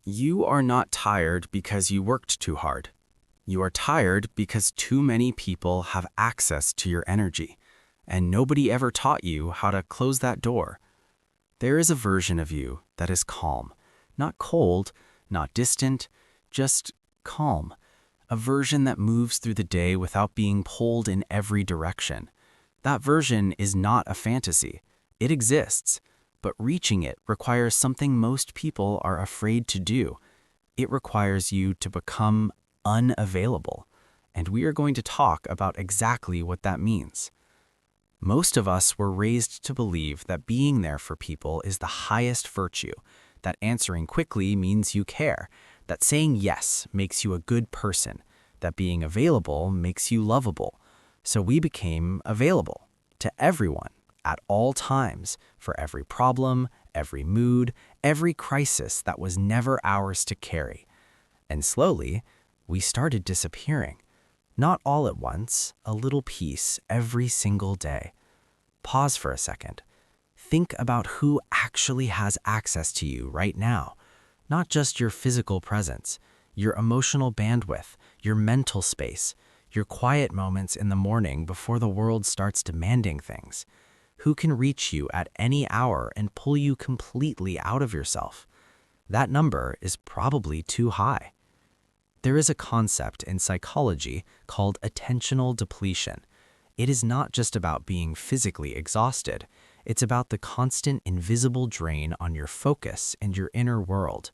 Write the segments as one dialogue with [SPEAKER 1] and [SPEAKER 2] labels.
[SPEAKER 1] You are not tired because you worked too hard. You are tired because too many people have access to your energy, and nobody ever taught you how to close that door. There is a version of you that is calm, not cold, not distant, just calm. A version that moves through the day without being pulled in every direction. That version is not a fantasy. It exists, but reaching it requires something most people are afraid to do. It requires you to become unavailable, and we are going to talk about exactly what that means. Most of us were raised to believe that being there for people is the highest virtue, that answering quickly means you care, that saying yes makes you a good person, that being available makes you lovable. So we became available to everyone at all times for every problem, every mood, every crisis that was never ours to carry. And slowly, we started disappearing. Not all at once, a little piece every single day. Pause for a second. Think about who actually has access to you right now. Not just your physical presence, your emotional bandwidth, your mental space, your quiet moments in the morning before the world starts demanding things. Who can reach you at any hour and pull you completely out of yourself? That number is probably too high. There is a concept in psychology called attentional depletion. It is not just about being physically exhausted. It's about the constant invisible drain on your focus and your inner world.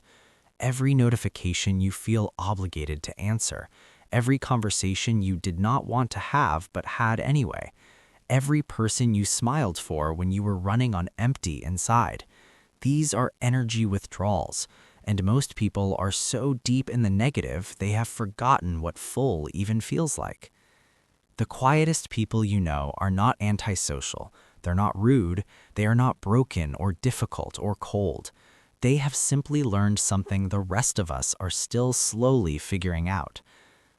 [SPEAKER 1] Every notification you feel obligated to answer, every conversation you did not want to have but had anyway, every person you smiled for when you were running on empty inside. These are energy withdrawals, and most people are so deep in the negative they have forgotten what full even feels like. The quietest people you know are not antisocial, they're not rude, they are not broken or difficult or cold. They have simply learned something the rest of us are still slowly figuring out.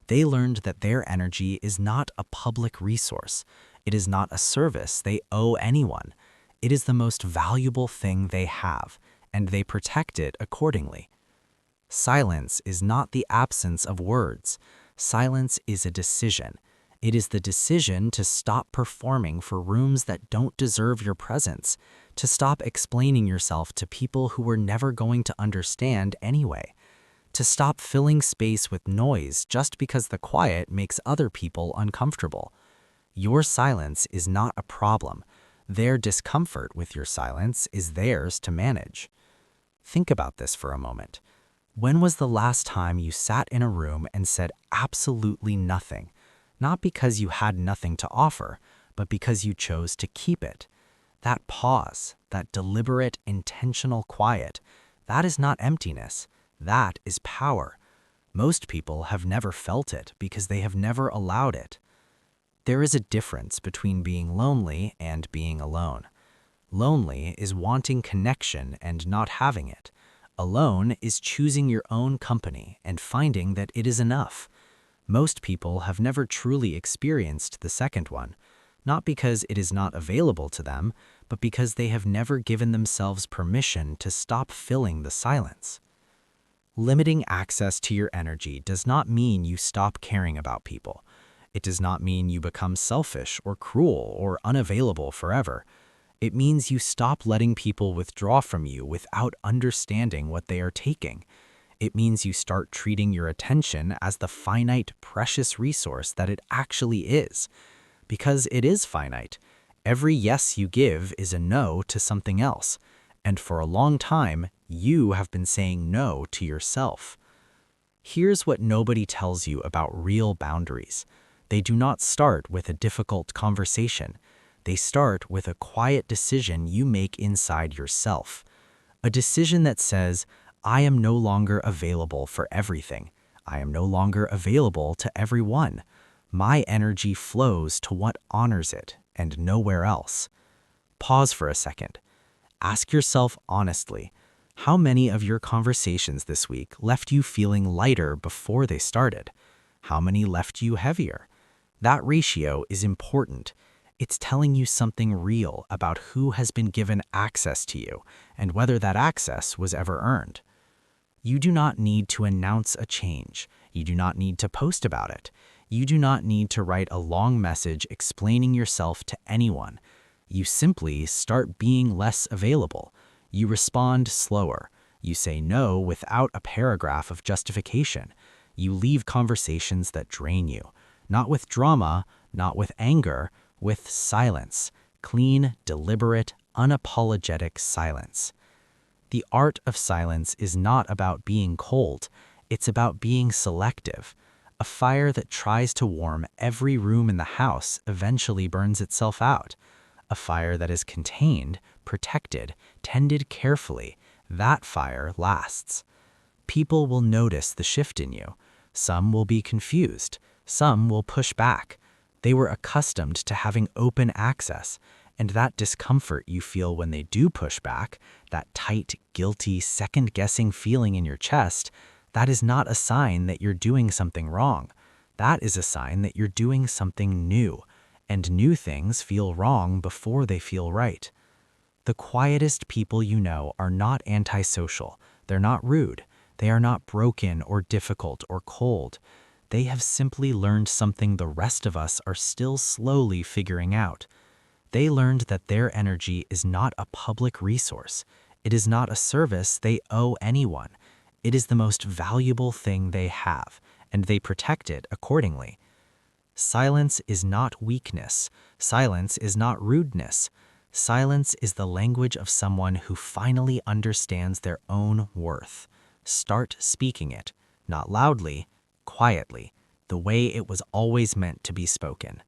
[SPEAKER 1] They learned that their energy is not a public resource. It is not a service they owe anyone. It is the most valuable thing they have, and they protect it accordingly. Silence is not the absence of words. Silence is a decision. It is the decision to stop performing for rooms that don't deserve your presence, to stop explaining yourself to people who were never going to understand anyway, to stop filling space with noise just because the quiet makes other people uncomfortable. Your silence is not a problem. Their discomfort with your silence is theirs to manage. Think about this for a moment. When was the last time you sat in a room and said absolutely nothing? Not because you had nothing to offer, but because you chose to keep it. That pause, that deliberate, intentional quiet, that is not emptiness. That is power. Most people have never felt it because they have never allowed it. There is a difference between being lonely and being alone. Lonely is wanting connection and not having it. Alone is choosing your own company and finding that it is enough. Most people have never truly experienced the second one, not because it is not available to them, but because they have never given themselves permission to stop filling the silence. Limiting access to your energy does not mean you stop caring about people. It does not mean you become selfish or cruel or unavailable forever. It means you stop letting people withdraw from you without understanding what they are taking. It means you start treating your attention as the finite, precious resource that it actually is. Because it is finite. Every yes you give is a no to something else. And for a long time, you have been saying no to yourself. Here's what nobody tells you about real boundaries. They do not start with a difficult conversation. They start with a quiet decision you make inside yourself. A decision that says, I am no longer available for everything. I am no longer available to everyone. My energy flows to what honors it and nowhere else. Pause for a second. Ask yourself honestly, how many of your conversations this week left you feeling lighter before they started? How many left you heavier? That ratio is important. It's telling you something real about who has been given access to you and whether that access was ever earned. You do not need to announce a change. You do not need to post about it. You do not need to write a long message explaining yourself to anyone. You simply start being less available. You respond slower. You say no without a paragraph of justification. You leave conversations that drain you. Not with drama, not with anger, with silence. Clean, deliberate, unapologetic silence. The art of silence is not about being cold. It's about being selective. A fire that tries to warm every room in the house eventually burns itself out. A fire that is contained, protected, tended carefully, that fire lasts. People will notice the shift in you. Some will be confused. Some will push back. They were accustomed to having open access, and that discomfort you feel when they do push back, that tight, guilty, second-guessing feeling in your chest, that is not a sign that you're doing something wrong. That is a sign that you're doing something new, and new things feel wrong before they feel right. The quietest people you know are not antisocial. They're not rude. They are not broken or difficult or cold. They have simply learned something the rest of us are still slowly figuring out. They learned that their energy is not a public resource. It is not a service they owe anyone. It is the most valuable thing they have, and they protect it accordingly. Silence is not weakness. Silence is not rudeness. Silence is the language of someone who finally understands their own worth. Start speaking it, not loudly, quietly, the way it was always meant to be spoken.